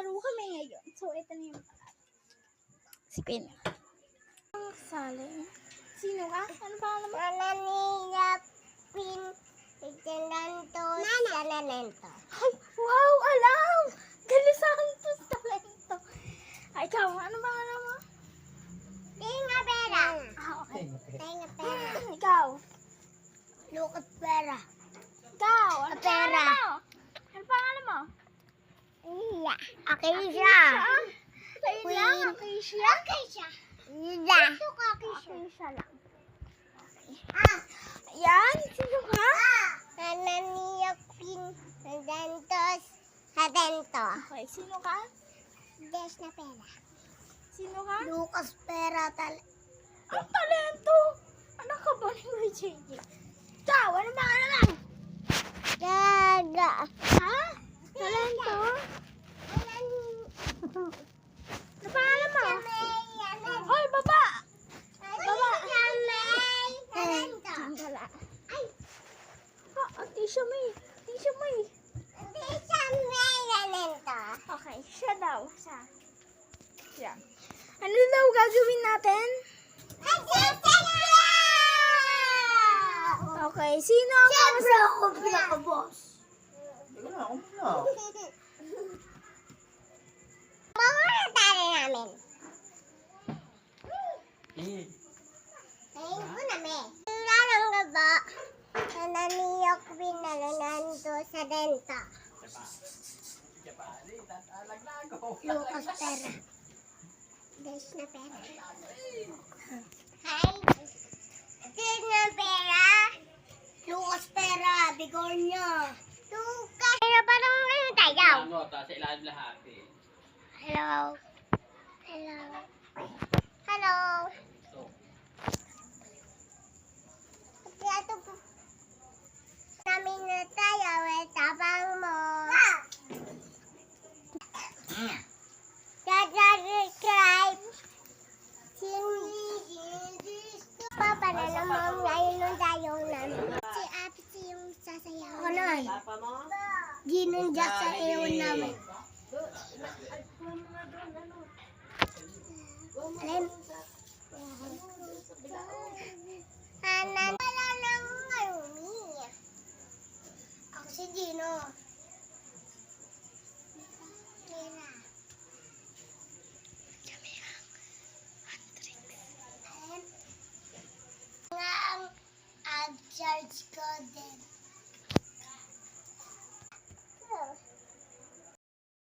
maglalaro kami ngayon. So, ito na yung pangalan. Si Queen. Ang sali. Sino ka? Ano pangalan mo? Nananiyapin. Itinantos. Nananento. Ay, wow, alam! Galing sa akin ito sa talento. Ay, ikaw, ano pangalan mo? Tinga pera. Okay. Tinga pera. Ikaw. Lucas pera. Ikaw, ano Pera. pangalan mo? Ano pangalan mo? Iya. Akisha. Sa'yo lang, Acacia? Akisha. Iya. Ito ka, Akisha. Acacia lang. Ah. Ayan, sino ka? Nananiyapin. Nanantos. Hatento. Okay, sino ka? Des na pera. Sino ka? Lucas pera. Ang talento! Anak ka ba ni Kuya JJ? Ikaw, ano pangalan mo? Daga. Ha? Talento? Ano pangalan mo? Hoy, baba! Baba! Wala. Ay. Tisha May. Tisha May. Talento. Okay, siya daw. Siya. Ano daw gagawin natin? Okay, sino ang Siyempre ako pinaka-boss. Mga tali namin. Ayun ko namin. Larang gaba. Nananiyok binananando sa denta. Lucas pera. Des na pera. Hi. Des na pera. Lucas pera. Bigornya. Lucas. Pero parang ano tayo? Ano, sa ilalim lahat eh. Hello. Hello. Hello. So, Ito po. Namin na tayo. Tabang mo.